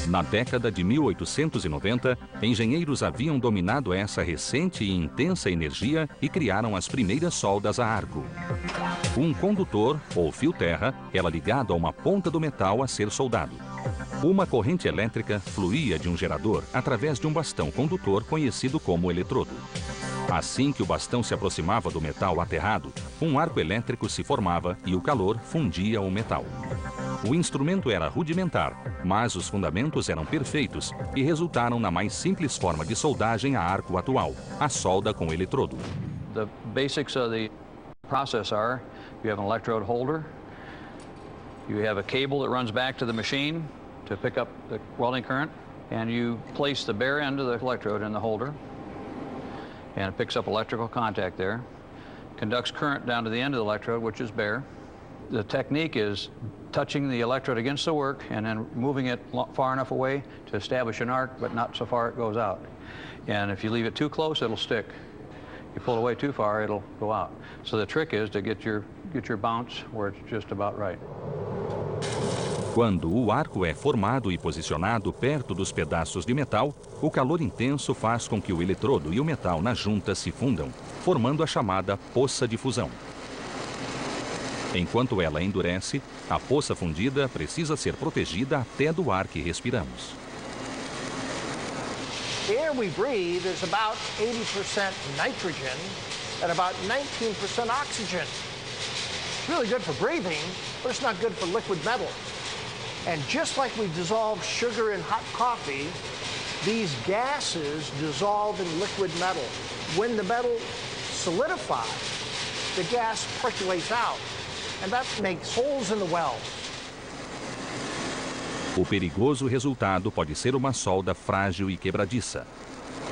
Na década de 1890, engenheiros haviam dominado essa recente e intensa energia e criaram as primeiras soldas a arco. Um condutor, ou fio-terra, era ligado a uma ponta do metal a ser soldado. Uma corrente elétrica fluía de um gerador através de um bastão condutor conhecido como eletrodo. Assim que o bastão se aproximava do metal aterrado, um arco elétrico se formava e o calor fundia o metal. O instrumento era rudimentar, mas os fundamentos eram perfeitos e resultaram na mais simples forma de soldagem a arco atual, a solda com eletrodo. The basics of the process are, you have an electrode holder, you have a cable that runs back to the machine to pick up the welding current, and you place the bare end of the electrode in the holder, and it picks up electrical contact there, conducts current down to the end of the electrode, which is bare. The technique is touching the electrode against the work and then moving it far enough away to establish an arc, but not so far it goes out. And if you leave it too close, it'll stick. You pull away too far, it'll go out. So the trick is to get your bounce where it's just about right. Quando o arco é formado e posicionado perto dos pedaços de metal, o calor intenso faz com que o eletrodo e o metal na junta se fundam, formando a chamada poça de fusão. Enquanto ela endurece, a poça fundida precisa ser protegida até do ar que respiramos. The air we breathe is about 80% nitrogen and about 19% oxygen. It's really good for breathing, but it's not good for liquid metal. And just like we dissolve sugar in hot coffee, these gases dissolve in liquid metal. When the metal solidifies, the gas percolates out, and that makes holes in the welds. O perigoso resultado pode ser uma solda frágil e quebradiça.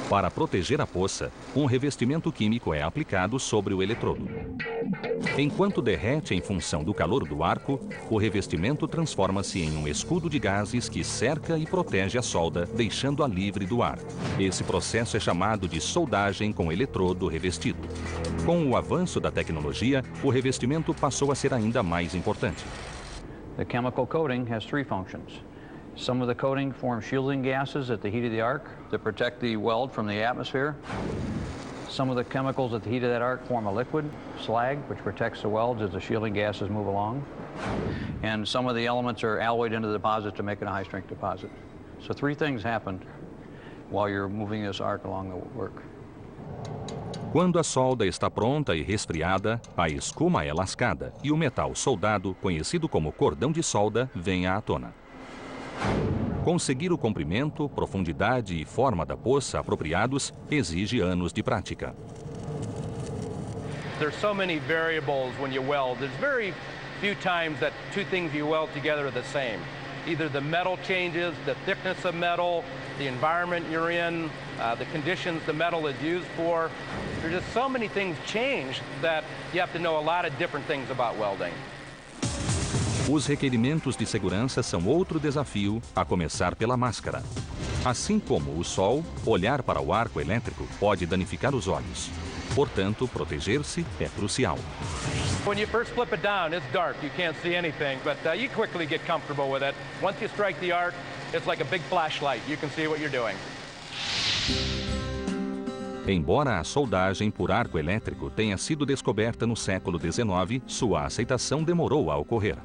Para proteger a poça, um revestimento químico é aplicado sobre o eletrodo. Enquanto derrete em função do calor do arco, o revestimento transforma-se em um escudo de gases que cerca e protege a solda, deixando-a livre do ar. Esse processo é chamado de soldagem com eletrodo revestido. Com o avanço da tecnologia, o revestimento passou a ser ainda mais importante. The chemical coating has three functions. Some of the coating forms shielding gases at the heat of the arc to protect the weld from the atmosphere. Some of the chemicals at the heat of that arc form a liquid, slag, which protects the welds as the shielding gases move along. And some of the elements are alloyed into the deposit to make it a high-strength deposit. So three things happened while you're moving this arc along the work. Quando a solda está pronta e resfriada, a escuma é lascada e o metal soldado, conhecido como cordão de solda, vem à tona. Conseguir o comprimento, profundidade e forma da poça apropriados exige anos de prática. There's so many variables when you weld. There's very few times that two things you weld together are the same. Either the metal changes, the thickness of metal, the environment you're in, the conditions the metal is used for. There's just so many things change that you have to know a lot of different things about welding. Os requerimentos de segurança são outro desafio, a começar pela máscara. Assim como o sol, olhar para o arco elétrico pode danificar os olhos. Portanto, proteger-se é crucial. When you first flip it down, it's dark. You can't see anything, but you quickly get comfortable with it. Once you strike the arc, it's like a big flashlight. You can see what you're doing. Embora a soldagem por arco elétrico tenha sido descoberta no século XIX, sua aceitação demorou a ocorrer.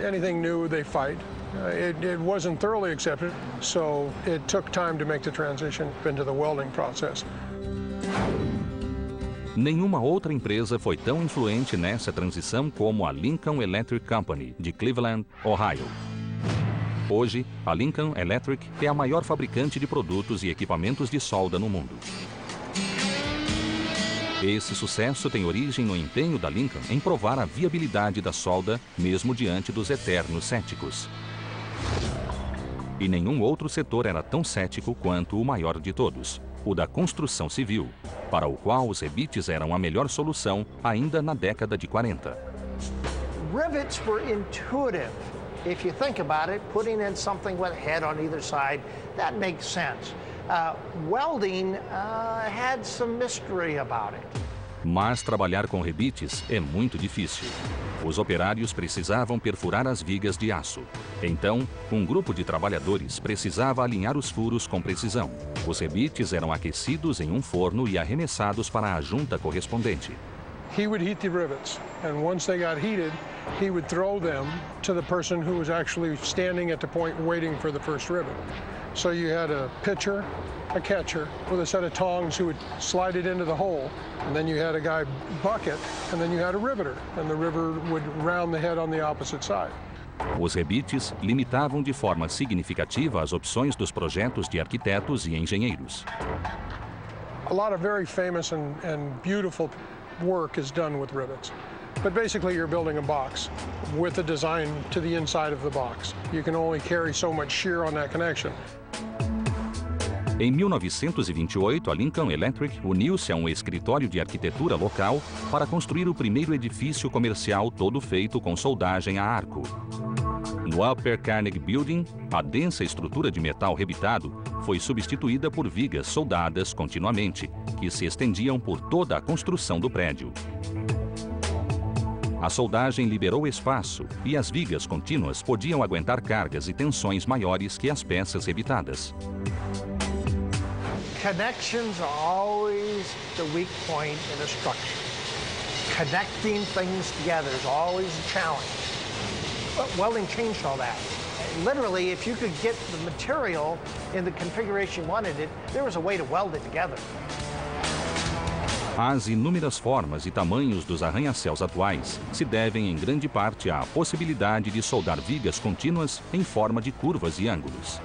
Anything new they fight. It wasn't thoroughly accepted, so it took time to make the transition into the welding process. Nenhuma outra empresa foi tão influente nessa transição como a Lincoln Electric Company, de Cleveland, Ohio. Hoje, a Lincoln Electric é a maior fabricante de produtos e equipamentos de solda no mundo. Esse sucesso tem origem no empenho da Lincoln em provar a viabilidade da solda, mesmo diante dos eternos céticos. E nenhum outro setor era tão cético quanto o maior de todos, o da construção civil, para o qual os rebites eram a melhor solução ainda na década de 40. Rivets were intuitive. If you think about it, putting in something with a head on either side, that makes sense. Welding had some mystery about it. Mas trabalhar com rebites é muito difícil. Os operários precisavam perfurar as vigas de aço. Então, um grupo de trabalhadores precisava alinhar os furos com precisão. Os rebites eram aquecidos em um forno e arremessados para a junta correspondente. He would heat the rivets, and once they got heated, he would throw them to the person who was actually standing at the point waiting for the first rivet. So you had a pitcher, a catcher, with a set of tongs who would slide it into the hole, and then you had a guy bucket, and then you had a riveter, and the riveter would round the head on the opposite side. Os rebites limitavam de forma significativa as opções dos projetos de arquitetos e engenheiros. A lot of very famous and beautiful work is done with rivets. But basically you're building a box with a design to the inside of the box. You can only carry so much shear on that connection. Em 1928, a Lincoln Electric uniu-se a um escritório de arquitetura local para construir o primeiro edifício comercial todo feito com soldagem a arco. No Upper Carnegie Building, a densa estrutura de metal rebitado foi substituída por vigas soldadas continuamente, que se estendiam por toda a construção do prédio. A soldagem liberou espaço e as vigas contínuas podiam aguentar cargas e tensões maiores que as peças rebitadas. Connections are always the weak point in a structure. Connecting things together is always a challenge. But welding changed all that. Literally, if you could get the material in the configuration you wanted it, there was a way to weld it together. As inúmeras formas e tamanhos dos arranha-céus atuais se devem em grande parte à possibilidade de soldar vigas contínuas em forma de curvas e ângulos.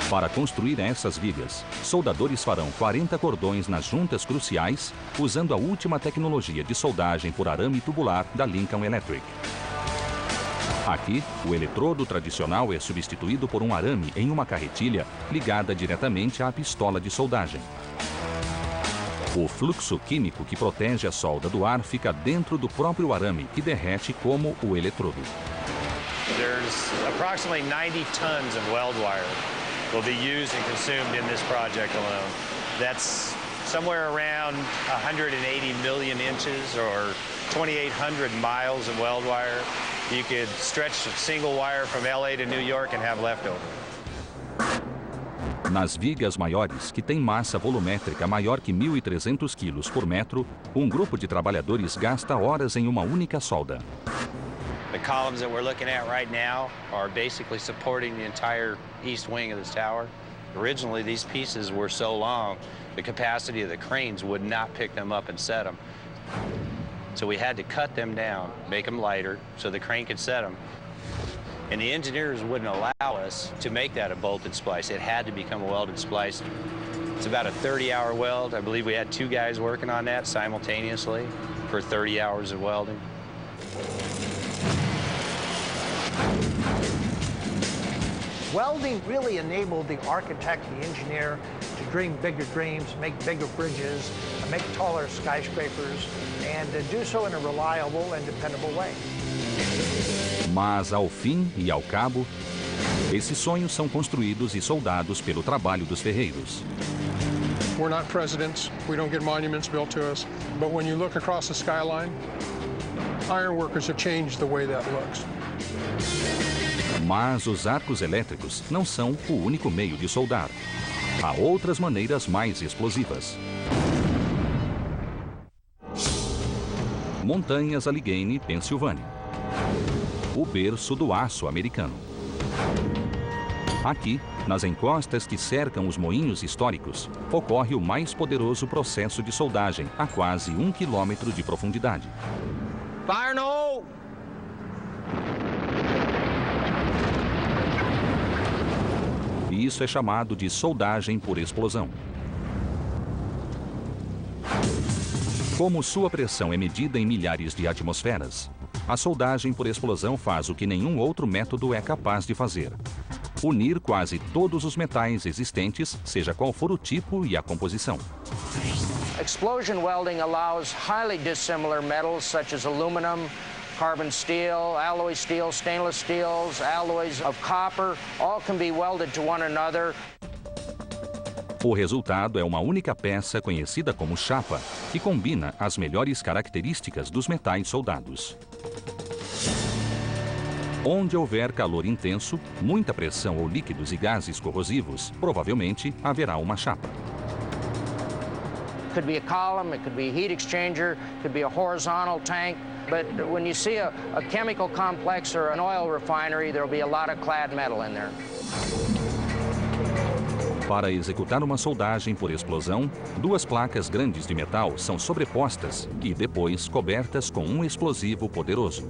Para construir essas vigas, soldadores farão 40 cordões nas juntas cruciais, usando a última tecnologia de soldagem por arame tubular da Lincoln Electric. Aqui, o eletrodo tradicional é substituído por um arame em uma carretilha ligada diretamente à pistola de soldagem. O fluxo químico que protege a solda do ar fica dentro do próprio arame, que derrete como o eletrodo. There's approximately 90 tons of weld wire will be used and consumed in this project alone. That's somewhere around 180 million inches or 2,800 miles of weld wire. You could stretch a single wire from LA to New York and have leftover. Nas vigas maiores, que têm massa volumétrica maior que 1.300 quilos por metro, um grupo de trabalhadores gasta horas em uma única solda. The columns that we're looking at right now are basically supporting the entire east wing of this tower. Originally, these pieces were so long, the capacity of the cranes would not pick them up and set them. So we had to cut them down, make them lighter, so the crane could set them. And the engineers wouldn't allow us to make that a bolted splice. It had to become a welded splice. It's about a 30-hour weld. I believe we had 2 guys working on that simultaneously for 30 hours of welding. Welding really enabled the architect, the engineer, to dream bigger dreams, make bigger bridges, make taller skyscrapers, and do so in a reliable and dependable way. Mas, ao fim e ao cabo, esses sonhos são construídos e soldados pelo trabalho dos ferreiros. We're not presidents. We don't get monuments built to us. But when you look across the skyline, iron workers have changed the way that looks. Mas os arcos elétricos não são o único meio de soldar. Há outras maneiras mais explosivas. Montanhas Allegheny, Pensilvânia. O berço do aço americano. Aqui, nas encostas que cercam os moinhos históricos, ocorre o mais poderoso processo de soldagem a quase 1 quilômetro de profundidade. Fire no hole! E isso é chamado de soldagem por explosão. Como sua pressão é medida em milhares de atmosferas, a soldagem por explosão faz o que nenhum outro método é capaz de fazer: unir quase todos os metais existentes, seja qual for o tipo e a composição. Explosion welding allows highly dissimilar metals such as aluminum, carbon steel, alloy steel, stainless steels, alloys of copper, all can be welded to one another. O resultado é uma única peça conhecida como chapa, que combina as melhores características dos metais soldados. Onde houver calor intenso, muita pressão ou líquidos e gases corrosivos, provavelmente haverá uma chapa. Could be a column, it could be a heat exchanger, could be a horizontal tank. But when you see a chemical complex or an oil refinery, there will be a lot of clad metal in there. Para executar uma soldagem por explosão, duas placas grandes de metal são sobrepostas e depois cobertas com um explosivo poderoso.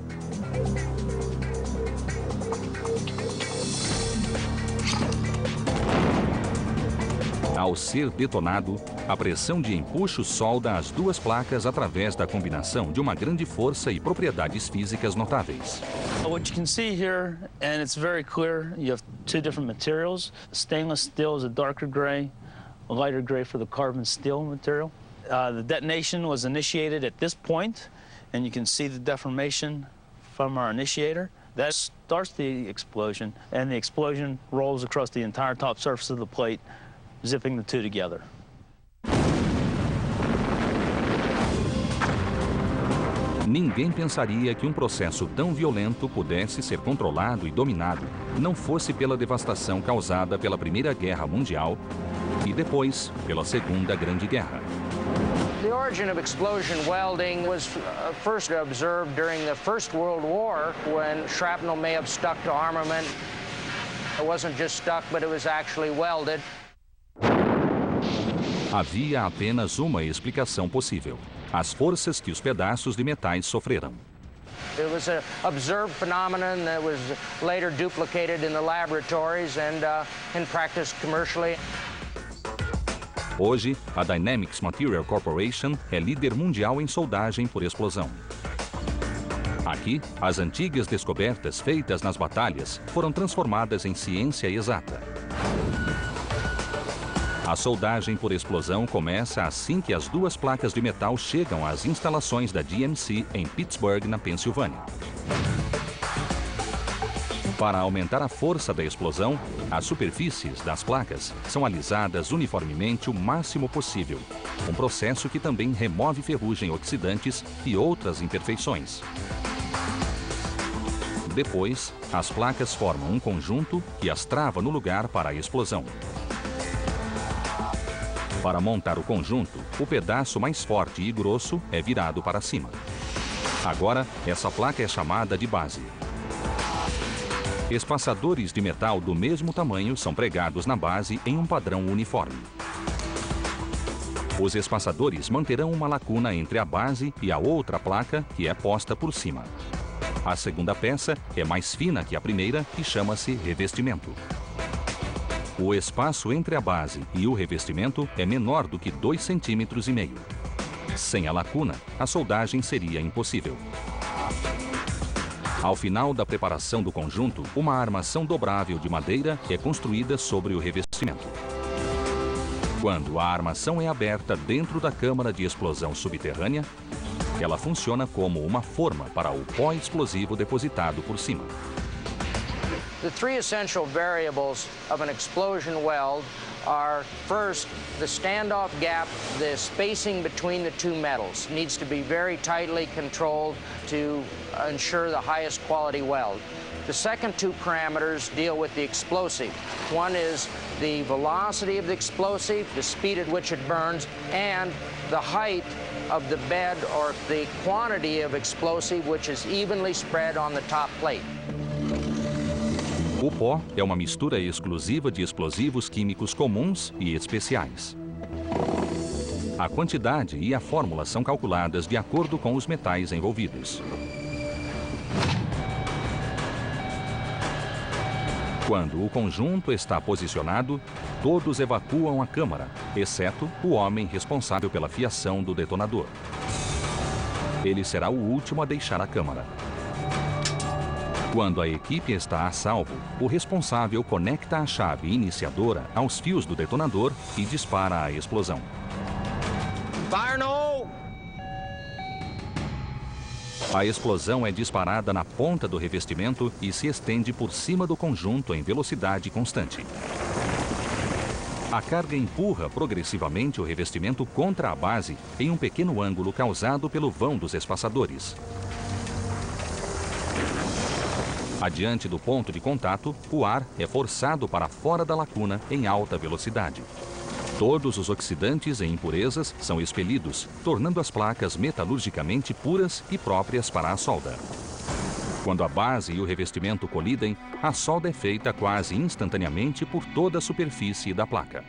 Ao ser detonado, a pressão de empuxo solda as duas placas através da combinação de uma grande força e propriedades físicas notáveis. What you can see here, and it's very clear, you have two different materials. Stainless steel is a darker gray, a lighter gray for the carbon steel material. The detonation was initiated at this point, and you can see the deformation from our initiator. That starts the explosion, and the explosion rolls across the entire top surface of the plate, zipping the two together. Ninguém pensaria que um processo tão violento pudesse ser controlado e dominado, não fosse pela devastação causada pela Primeira Guerra Mundial e depois pela Segunda Grande Guerra. The origin of explosion welding was first observed during the First World War, when shrapnel may have stuck to armament. It wasn't just stuck, but it was actually welded. Havia apenas uma explicação possível: as forças que os pedaços de metais sofreram. It was an observed phenomenon that was later duplicated in the laboratories and in practice commercially. Hoje, a Dynamics Material Corporation é líder mundial em soldagem por explosão. Aqui, as antigas descobertas feitas nas batalhas foram transformadas em ciência exata. A soldagem por explosão começa assim que as duas placas de metal chegam às instalações da DMC em Pittsburgh, na Pensilvânia. Para aumentar a força da explosão, as superfícies das placas são alisadas uniformemente o máximo possível, um processo que também remove ferrugem, oxidantes e outras imperfeições. Depois, as placas formam um conjunto que as trava no lugar para a explosão. Para montar o conjunto, o pedaço mais forte e grosso é virado para cima. Agora, essa placa é chamada de base. Espaçadores de metal do mesmo tamanho são pregados na base em um padrão uniforme. Os espaçadores manterão uma lacuna entre a base e a outra placa, que é posta por cima. A segunda peça é mais fina que a primeira e chama-se revestimento. O espaço entre a base e o revestimento é menor do que 2,5 cm. Sem a lacuna, a soldagem seria impossível. Ao final da preparação do conjunto, uma armação dobrável de madeira é construída sobre o revestimento. Quando a armação é aberta dentro da câmara de explosão subterrânea, ela funciona como uma forma para o pó explosivo depositado por cima. The three essential variables of an explosion weld are, first, the standoff gap, the spacing between the two metals needs to be very tightly controlled to ensure the highest quality weld. The second two parameters deal with the explosive. One is the velocity of the explosive, the speed at which it burns, and the height of the bed or the quantity of explosive which is evenly spread on the top plate. O pó é uma mistura exclusiva de explosivos químicos comuns e especiais. A quantidade e a fórmula são calculadas de acordo com os metais envolvidos. Quando o conjunto está posicionado, todos evacuam a câmara, exceto o homem responsável pela fiação do detonador. Ele será o último a deixar a câmara. Quando a equipe está a salvo, o responsável conecta a chave iniciadora aos fios do detonador e dispara a explosão. Fire no hole! A explosão é disparada na ponta do revestimento e se estende por cima do conjunto em velocidade constante. A carga empurra progressivamente o revestimento contra a base em um pequeno ângulo causado pelo vão dos espaçadores. Adiante do ponto de contato, o ar é forçado para fora da lacuna em alta velocidade. Todos os oxidantes e impurezas são expelidos, tornando as placas metalurgicamente puras e próprias para a solda. Quando a base e o revestimento colidem, a solda é feita quase instantaneamente por toda a superfície da placa.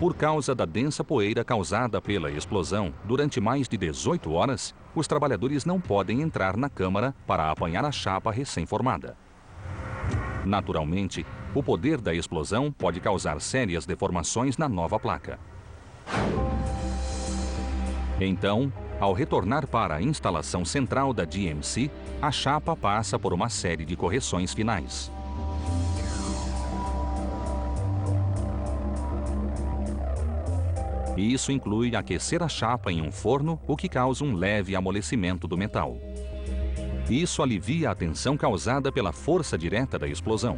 Por causa da densa poeira causada pela explosão, durante mais de 18 horas, os trabalhadores não podem entrar na câmara para apanhar a chapa recém-formada. Naturalmente, o poder da explosão pode causar sérias deformações na nova placa. Então, ao retornar para a instalação central da GMC, a chapa passa por uma série de correções finais. E isso inclui aquecer a chapa em um forno, o que causa um leve amolecimento do metal. Isso alivia a tensão causada pela força direta da explosão.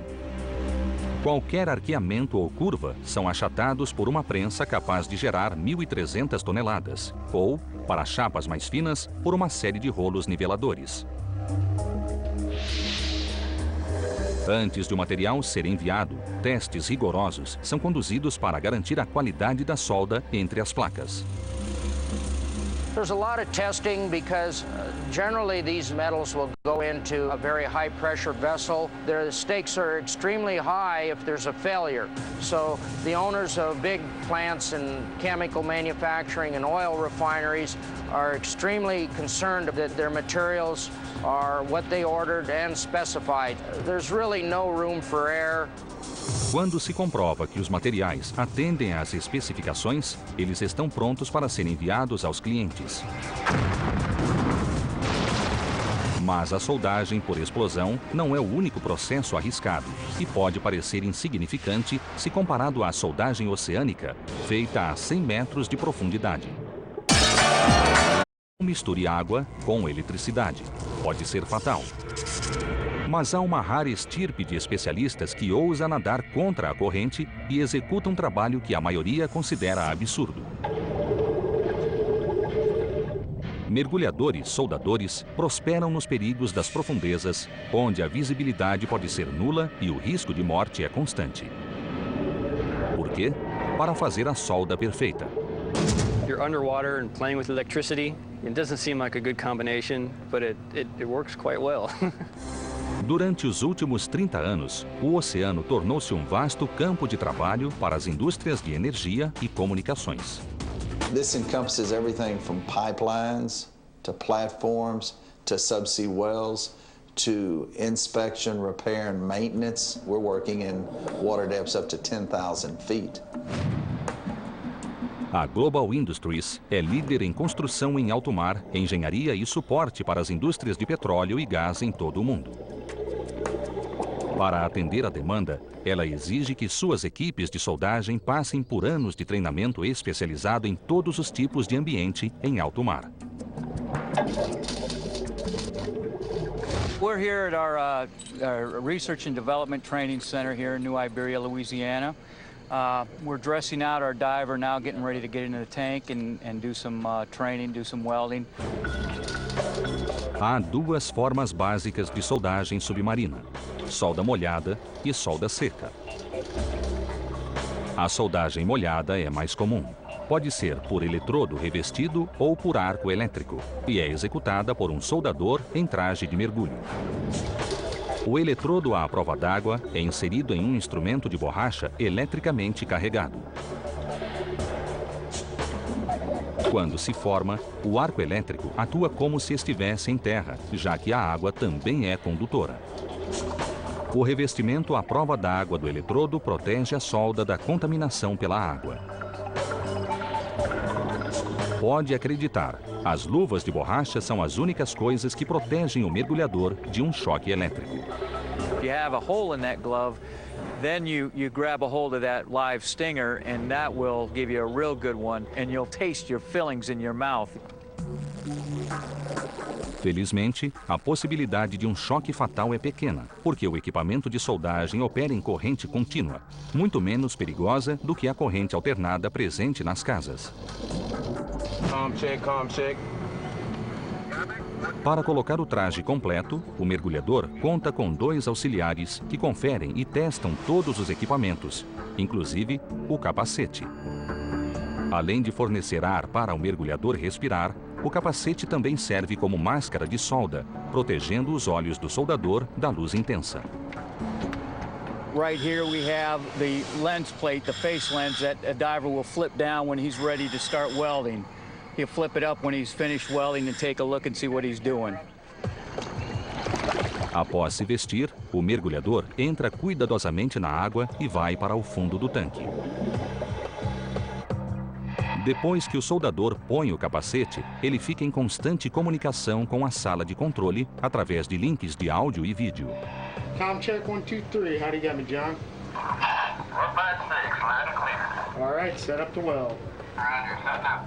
Qualquer arqueamento ou curva são achatados por uma prensa capaz de gerar 1.300 toneladas, ou, para chapas mais finas, por uma série de rolos niveladores. Antes de o material ser enviado, testes rigorosos são conduzidos para garantir a qualidade da solda entre as placas. There's a lot of testing because generally these metals will go into a very high pressure vessel. The stakes are extremely high if there's a failure. So the owners of big plants in chemical manufacturing and oil refineries are extremely concerned that their materials are what they ordered and specified. There's really no room for error. Quando se comprova que os materiais atendem às especificações, eles estão prontos para serem enviados aos clientes. Mas a soldagem por explosão não é o único processo arriscado e pode parecer insignificante se comparado à soldagem oceânica, feita a 100 metros de profundidade. Misture água com eletricidade. Pode ser fatal. Mas há uma rara estirpe de especialistas que ousa nadar contra a corrente e executa um trabalho que a maioria considera absurdo. Mergulhadores soldadores prosperam nos perigos das profundezas, onde a visibilidade pode ser nula e o risco de morte é constante. Por quê? Para fazer a solda perfeita. You're underwater and playing with electricity. It doesn't seem like a good combination, but it works quite well. Durante os últimos 30 anos, o oceano tornou-se um vasto campo de trabalho para as indústrias de energia e comunicações. This encompasses everything from pipelines to platforms to subsea wells to inspection, repair and maintenance. We're working in water depths up to 10,000 feet. A Global Industries é líder em construção em alto mar, engenharia e suporte para as indústrias de petróleo e gás em todo o mundo. Para atender a demanda, ela exige que suas equipes de soldagem passem por anos de treinamento especializado em todos os tipos de ambiente em alto mar. We're here at our Research and Development Training Center here in New Iberia, Louisiana. We're dressing out our diver now, getting ready to get into the tank and do some training, do some welding. Há duas formas básicas de soldagem submarina: solda molhada e solda seca. A soldagem molhada é mais comum. Pode ser por eletrodo revestido ou por arco elétrico e é executada por um soldador em traje de mergulho. O eletrodo à prova d'água é inserido em um instrumento de borracha eletricamente carregado. Quando se forma, o arco elétrico atua como se estivesse em terra, já que a água também é condutora. O revestimento à prova d'água do eletrodo protege a solda da contaminação pela água. Pode acreditar, as luvas de borracha são as únicas coisas que protegem o mergulhador de um choque elétrico. If you have a hole in that glove, then you grab a hold of that live stinger and that will give you a real good one and you'll taste your fillings in your mouth. Felizmente, a possibilidade de um choque fatal é pequena, porque o equipamento de soldagem opera em corrente contínua, muito menos perigosa do que a corrente alternada presente nas casas. Calm check. Para colocar o traje completo, o mergulhador conta com 2 auxiliares que conferem e testam todos os equipamentos, inclusive o capacete. Além de fornecer ar para o mergulhador respirar, o capacete também serve como máscara de solda, protegendo os olhos do soldador da luz intensa. Right here we have the lens plate, the face lens that a diver will flip down when he's ready to start welding. He'll flip it up when he's finished welding and take a look and see what he's doing. Após se vestir, o mergulhador entra cuidadosamente na água e vai para o fundo do tanque. Depois que o soldador põe o capacete, ele fica em constante comunicação com a sala de controle através de links de áudio e vídeo. Com check 1, 2, 3. How do you got me, John? 156, loud and clear. All right, set up the weld. Roger, setting up.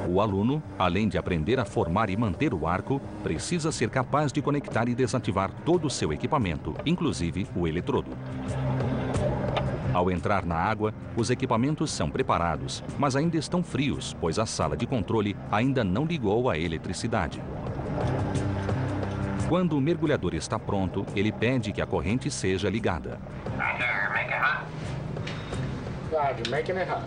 O aluno, além de aprender a formar e manter o arco, precisa ser capaz de conectar e desativar todo o seu equipamento, inclusive o eletrodo. Ao entrar na água, os equipamentos são preparados, mas ainda estão frios, pois a sala de controle ainda não ligou a eletricidade. Quando o mergulhador está pronto, ele pede que a corrente seja ligada. Roger, make it hot. Roger, making it hot.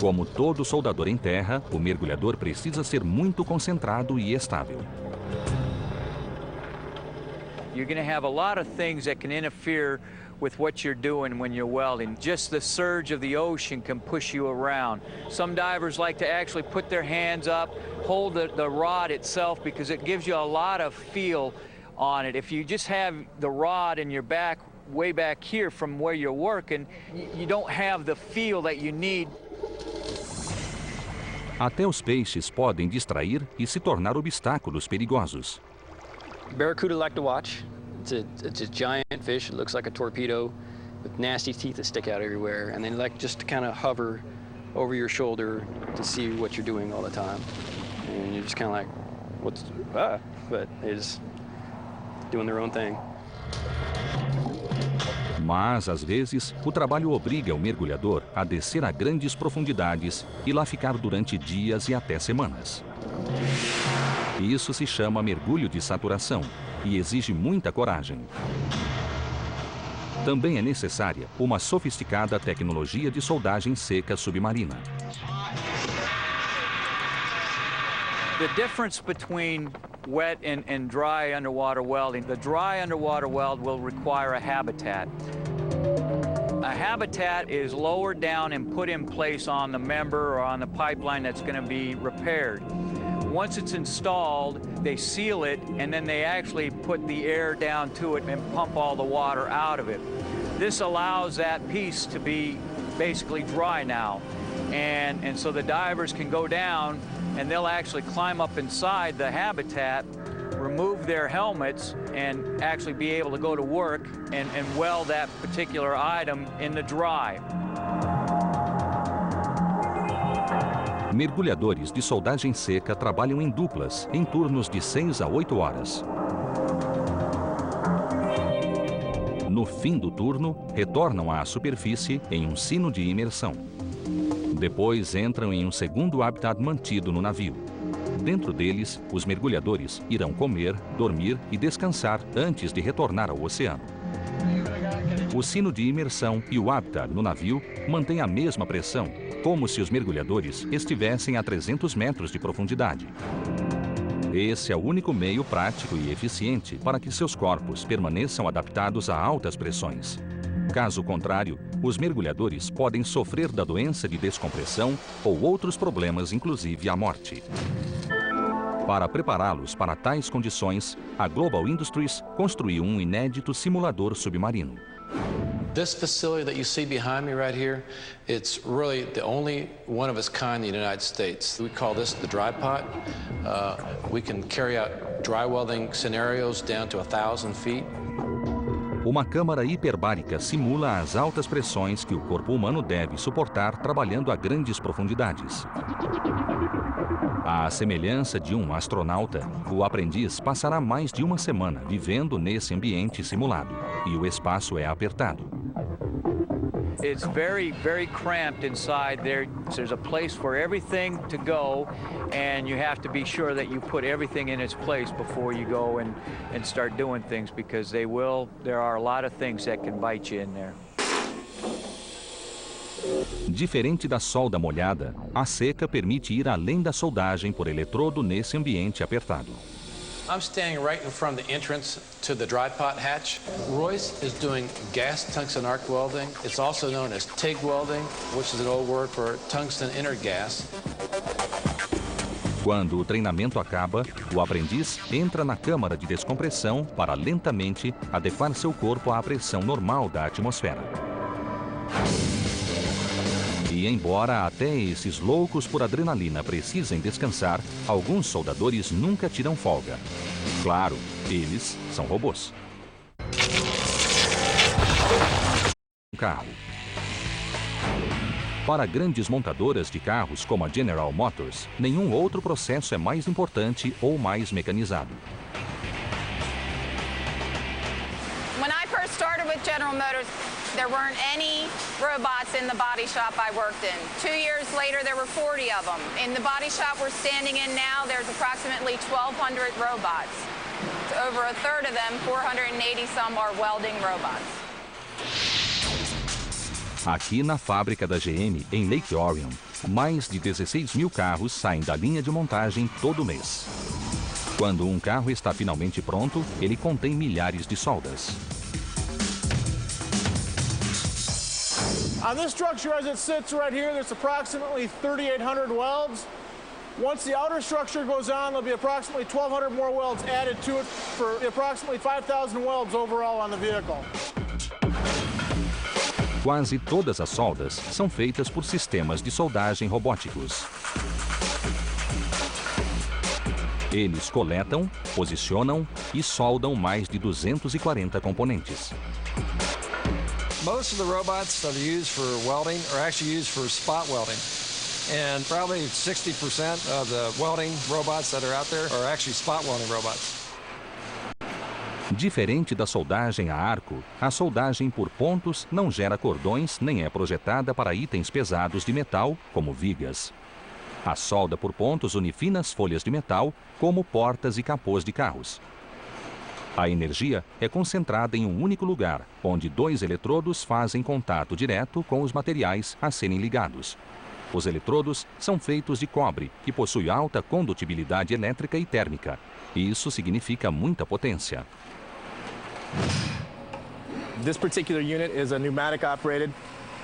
Como todo soldador em terra, o mergulhador precisa ser muito concentrado e estável. You're going to have a lot of things that can interfere with what you're doing when you're welding. Just the surge of the ocean can push you around. Some divers like to actually put their hands up, hold the rod itself because it gives you a lot of feel on it. If you just have the rod in your back, way back here from where you're working, you don't have the feel that you need. Até os peixes podem distrair e se tornar obstáculos perigosos. Barracuda like to watch. It's a giant fish. It looks like a torpedo with nasty teeth that stick out everywhere. And they like just to kind of hover over your shoulder to see what you're doing all the time. And you're just kind of like, but they're just doing their own thing. Mas, às vezes, o trabalho obriga o mergulhador a descer a grandes profundidades e lá ficar durante dias e até semanas. Isso se chama mergulho de saturação e exige muita coragem. Também é necessária uma sofisticada tecnologia de soldagem seca submarina. The difference between wet and dry underwater welding, the dry underwater weld will require a habitat. A habitat is lowered down and put in place on the member or on the pipeline that's going to be repaired. Once it's installed, they seal it, and then they actually put the air down to it and pump all the water out of it. This allows that piece to be basically dry now. And so the divers can go down, and they'll actually climb up inside the habitat, remove their helmets, and actually be able to go to work and weld that particular item in the dry. Mergulhadores de soldagem seca trabalham em duplas, em turnos de 6 a 8 horas. No fim do turno, retornam à superfície em um sino de imersão. Depois entram em um segundo habitat mantido no navio. Dentro deles, os mergulhadores irão comer, dormir e descansar antes de retornar ao oceano. O sino de imersão e o habitat no navio mantêm a mesma pressão, como se os mergulhadores estivessem a 300 metros de profundidade. Esse é o único meio prático e eficiente para que seus corpos permaneçam adaptados a altas pressões. Caso contrário, os mergulhadores podem sofrer da doença de descompressão ou outros problemas, inclusive a morte. Para prepará-los para tais condições, a Global Industries construiu um inédito simulador submarino. This facility that you see behind me right here, it's really the only one of its kind in the United States. We call this the dry pot. We can carry out dry welding scenarios down to 1,000 feet. Uma câmara hiperbárica simula as altas pressões que o corpo humano deve suportar trabalhando a grandes profundidades. À semelhança de um astronauta, o aprendiz passará mais de uma semana vivendo nesse ambiente simulado, e o espaço é apertado. It's very, very cramped inside there. There's a place for everything to go, and you have to be sure that you put everything in its place before you go and start doing things, because there are a lot of things that can bite you in there. Diferente da solda molhada, a seca permite ir além da soldagem por eletrodo nesse ambiente apertado. I'm standing right in front of the entrance to the dry pot hatch. Royce is doing gas tungsten arc welding. It's also known as TIG welding, which is an old word for tungsten inert gas. Quando o treinamento acaba, o aprendiz entra na câmara de descompressão para lentamente adequar seu corpo à pressão normal da atmosfera. E embora até esses loucos por adrenalina precisem descansar, alguns soldadores nunca tiram folga. Claro, eles são robôs. Carro. Para grandes montadoras de carros como a General Motors, nenhum outro processo é mais importante ou mais mecanizado. When I first started with General Motors, there weren't any robots in the body shop I worked in. 2 years later, there were 40 of them. In the body shop we're standing in now, there's approximately 1,200 robots. Over a third of them, 480 some, are welding robots. Aqui na fábrica da GM, em Lake Orion, mais de 16 mil carros saem da linha de montagem todo mês. Quando um carro está finalmente pronto, ele contém milhares de soldas. On this structure as it sits right here, there's approximately 3,800 welds. Once the outer structure goes on, there'll be approximately 1,200 more welds added to it for approximately 5,000 welds overall on the vehicle. Quase todas as soldas são feitas por sistemas de soldagem robóticos. Eles coletam, posicionam e soldam mais de 240 componentes. Most of the robots that are used for welding are actually used for spot welding. And probably 60% of the welding robots that are out there are actually spot welding robots. Diferente da soldagem a arco, a soldagem por pontos não gera cordões nem é projetada para itens pesados de metal, como vigas. A solda por pontos une finas folhas de metal, como portas e capôs de carros. A energia é concentrada em um único lugar, onde 2 eletrodos fazem contato direto com os materiais a serem ligados. Os eletrodos são feitos de cobre, que possui alta condutibilidade elétrica e térmica. Isso significa muita potência. This particular unit is a pneumatic-operated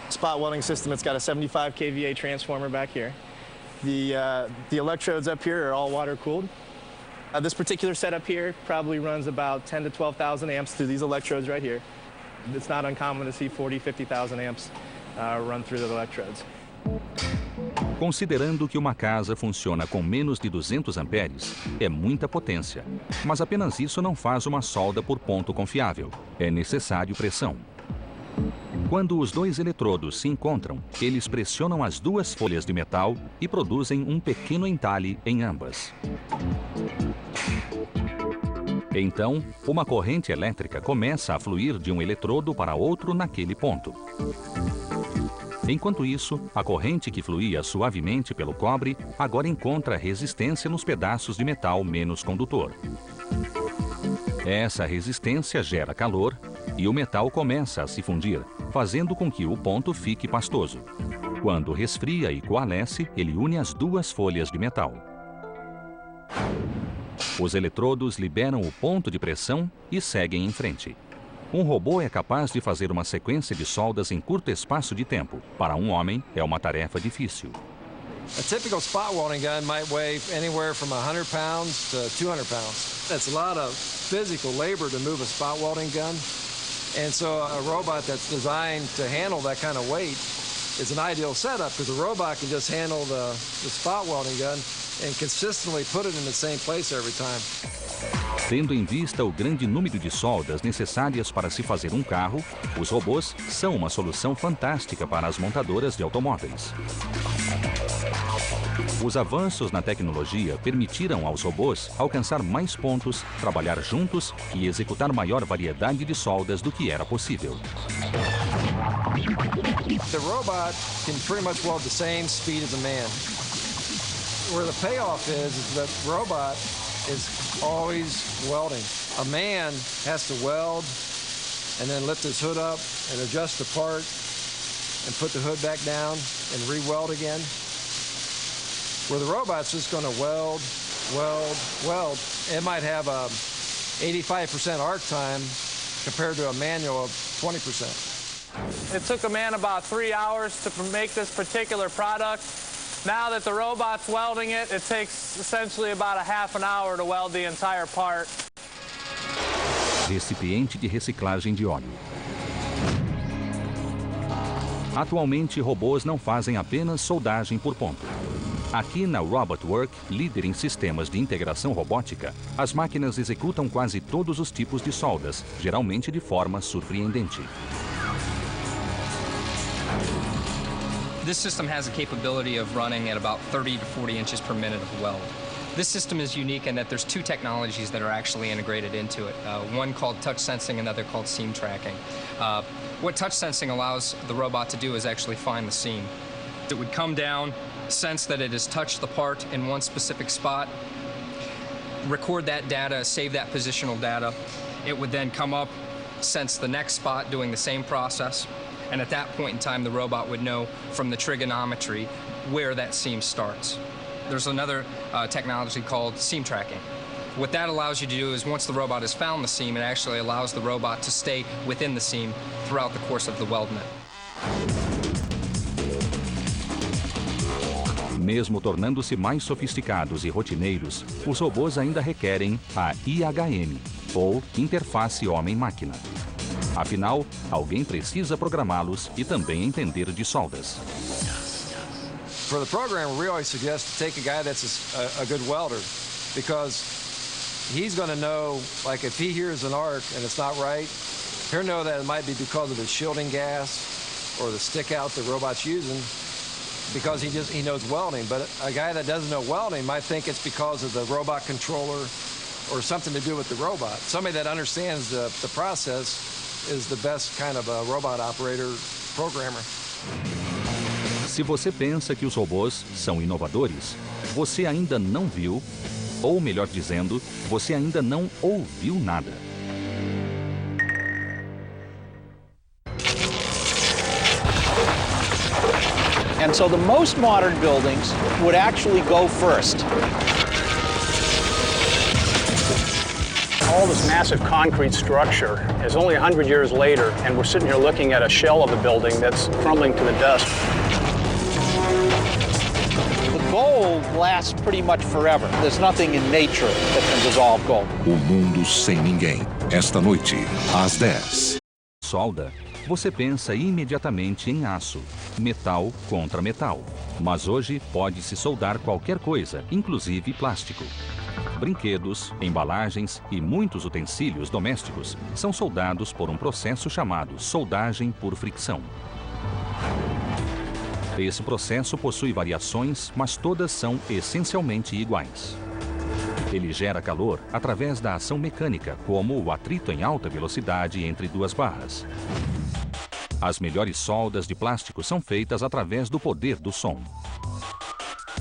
spot welding system. It's got a 75 kVA transformer back here. The electrodes up here are all water-cooled. This particular setup here probably runs about 10 to 12,000 amps through these electrodes right here. It's not uncommon to see 40, 50,000 amps run through the electrodes. Considerando que uma casa funciona com menos de 200 amperes, é muita potência. Mas apenas isso não faz uma solda por ponto confiável. É necessário pressão. Quando os 2 eletrodos se encontram, eles pressionam as 2 folhas de metal e produzem um pequeno entalhe em ambas. Então, uma corrente elétrica começa a fluir de um eletrodo para outro naquele ponto. Enquanto isso, a corrente que fluía suavemente pelo cobre agora encontra resistência nos pedaços de metal menos condutor. Essa resistência gera calor e o metal começa a se fundir, fazendo com que o ponto fique pastoso. Quando resfria e coalesce, ele une as 2 folhas de metal. Os eletrodos liberam o ponto de pressão e seguem em frente. Um robô é capaz de fazer uma sequência de soldas em curto espaço de tempo. Para um homem, é uma tarefa difícil. A typical spot welding gun might weigh anywhere from 100 pounds to 200 pounds. That's a lot of physical labor to move a spot welding gun. And so a robot that's designed to handle that kind of weight is an ideal setup because the robot can just handle the spot welding gun and consistently put it in the same place every time. Tendo em vista o grande número de soldas necessárias para se fazer um carro, os robôs são uma solução fantástica para as montadoras de automóveis. Os avanços na tecnologia permitiram aos robôs alcançar mais pontos, trabalhar juntos e executar maior variedade de soldas do que era possível. The robot can pretty much weld the same speed as a man. Where the payoff is that the robot is always welding. A man has to weld and then lift his hood up and adjust the part and put the hood back down and re-weld again. Where the robot's just going to weld, weld, weld. It might have a 85% arc time compared to a manual of 20%. It took a man about 3 hours to make this particular product. Now that the robot's welding it, it takes essentially about a half an hour to weld the entire part. Recipiente de reciclagem de óleo. Atualmente, robôs não fazem apenas soldagem por ponto. Aqui na Robotwork, líder em sistemas de integração robótica, as máquinas executam quase todos os tipos de soldas, geralmente de forma surpreendente. This system has a capability of running at about 30 to 40 inches per minute of weld. This system is unique in that there's two technologies that are actually integrated into it. One called touch sensing, another called seam tracking. What touch sensing allows the robot to do is actually find the seam. It would come down, sense that it has touched the part in one specific spot, record that data, save that positional data. It would then come up, sense the next spot doing the same process, and at that point in time the robot would know from the trigonometry where that seam starts. There's another technology called seam tracking. What that allows you to do is once the robot has found the seam, it actually allows the robot to stay within the seam throughout the course of the weldment. Mesmo tornando-se mais sofisticados e rotineiros, os robôs ainda requerem a IHM, ou Interface Homem-Máquina. Afinal, alguém precisa programá-los e também entender de soldas. For the programmer, we always suggest to take a guy that's a good welder, because he's going to know, like if he hears an arc and it's not right, he'll know that it might be because of the shielding gas or the stick out the robot's using, because he knows welding. But a guy that doesn't know welding might think it's because of the robot controller or something to do with the robot. Somebody that understands the process is the best kind of a robot operator programmer. Se você pensa que os robôs são inovadores, você ainda não viu, ou melhor dizendo, você ainda não ouviu nada. And so the most modern buildings would actually go first. All this massive concrete structure is only 100 years later, and we're sitting here looking at a shell of the building that's crumbling to the dust. The gold lasts pretty much forever. There's nothing in nature that can dissolve gold. O Mundo Sem Ninguém, esta noite, às 10. Solda, você pensa imediatamente em aço, metal contra metal. Mas hoje pode-se soldar qualquer coisa, inclusive plástico. Brinquedos, embalagens e muitos utensílios domésticos são soldados por um processo chamado soldagem por fricção. Esse processo possui variações, mas todas são essencialmente iguais. Ele gera calor através da ação mecânica, como o atrito em alta velocidade entre duas barras. As melhores soldas de plástico são feitas através do poder do som.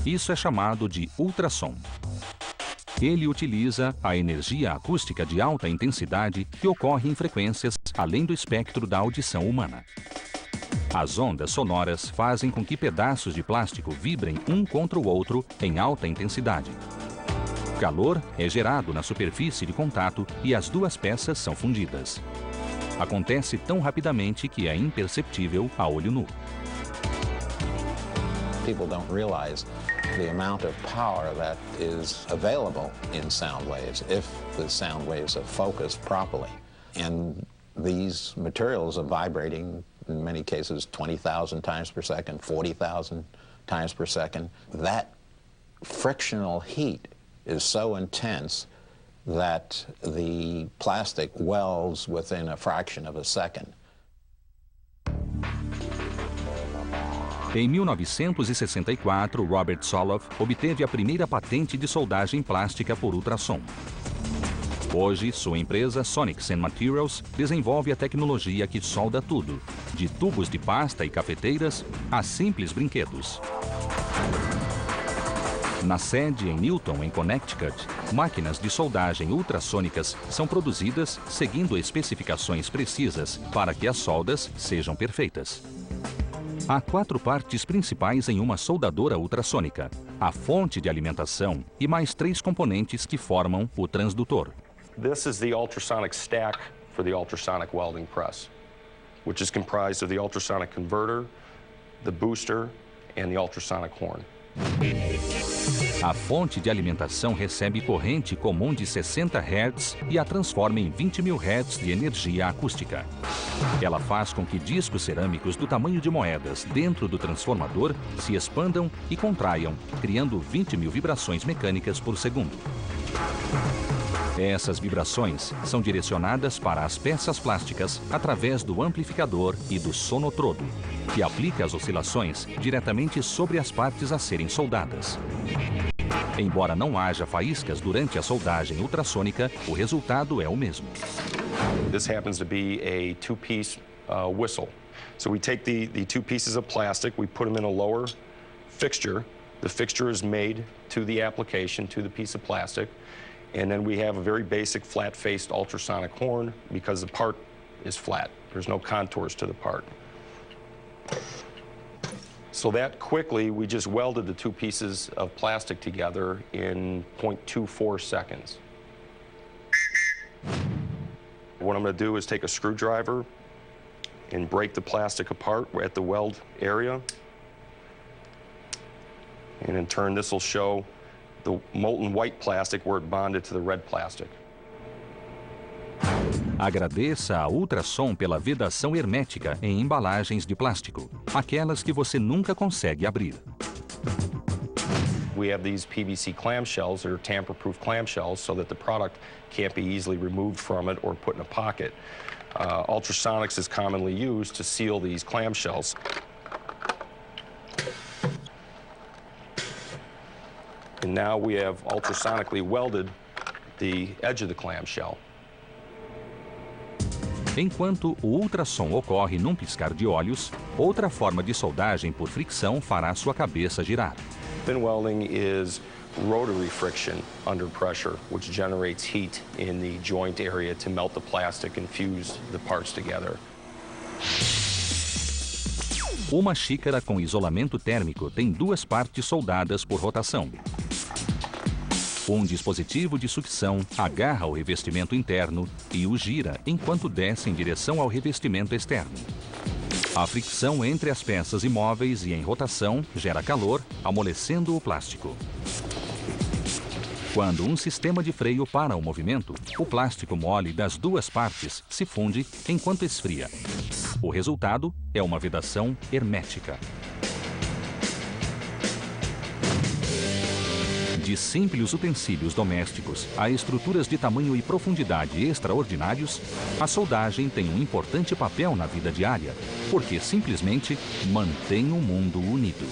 Isso é chamado de ultrassom. Ele utiliza a energia acústica de alta intensidade que ocorre em frequências além do espectro da audição humana. As ondas sonoras fazem com que pedaços de plástico vibrem um contra o outro em alta intensidade. Calor é gerado na superfície de contato e as duas peças são fundidas. Acontece tão rapidamente que é imperceptível a olho nu. People don't realize the amount of power that is available in sound waves if the sound waves are focused properly. And these materials are vibrating, in many cases, 20,000 times per second, 40,000 times per second. That frictional heat is so intense that the plastic welds within a fraction of a second. Em 1964, Robert Soloff obteve a primeira patente de soldagem plástica por ultrassom. Hoje, sua empresa, Sonics Materials, desenvolve a tecnologia que solda tudo, de tubos de pasta e cafeteiras a simples brinquedos. Na sede em Newton, em Connecticut, máquinas de soldagem ultrassônicas são produzidas seguindo especificações precisas para que as soldas sejam perfeitas. Há 4 partes principais em uma soldadora ultrassônica: a fonte de alimentação e mais 3 componentes que formam o transdutor. This is the ultrasonic stack for the ultrasonic welding press, which is comprised of the ultrasonic converter, the booster, and the ultrasonic horn. A fonte de alimentação recebe corrente comum de 60 Hz e a transforma em 20.000 Hz de energia acústica. Ela faz com que discos cerâmicos do tamanho de moedas dentro do transformador se expandam e contraiam, criando 20.000 vibrações mecânicas por segundo. Essas vibrações são direcionadas para as peças plásticas através do amplificador e do sonotrodo, que aplica as oscilações diretamente sobre as partes a serem soldadas. Embora não haja faíscas durante a soldagem ultrassônica, o resultado é o mesmo. This happens to be a 2-piece whistle. So we take the 2 pieces of plastic, we put them in a lower fixture. The fixture is made to the application, to the piece of plastic. And then we have a very basic flat-faced ultrasonic horn because the part is flat. There's no contours to the part. So that quickly, we just welded the 2 pieces of plastic together in 0.24 seconds. What I'm going to do is take a screwdriver and break the plastic apart at the weld area. And in turn, this will show the molten white plastic where it bonded to the red plastic. Agradeça a Ultrassom pela vedação hermética em embalagens de plástico, aquelas que você nunca consegue abrir. We have these PVC clamshells that are tamper-proof clamshells so that the product can't be easily removed from it or put in a pocket. Ultrasonics is commonly used to seal these clamshells. And now we have ultrasonically welded the edge of the clamshell. Enquanto o ultrassom ocorre num piscar de olhos, outra forma de soldagem por fricção fará sua cabeça girar. Thin welding is rotary friction under pressure, which generates heat in the joint area to melt the plastic and fuse the parts together. Uma xícara com isolamento térmico tem 2 partes soldadas por rotação. Um dispositivo de sucção agarra o revestimento interno e o gira enquanto desce em direção ao revestimento externo. A fricção entre as peças imóveis e em rotação gera calor, amolecendo o plástico. Quando um sistema de freio para o movimento, o plástico mole das 2 partes se funde enquanto esfria. O resultado é uma vedação hermética. De simples utensílios domésticos a estruturas de tamanho e profundidade extraordinários, a soldagem tem um importante papel na vida diária, porque simplesmente mantém o mundo unido.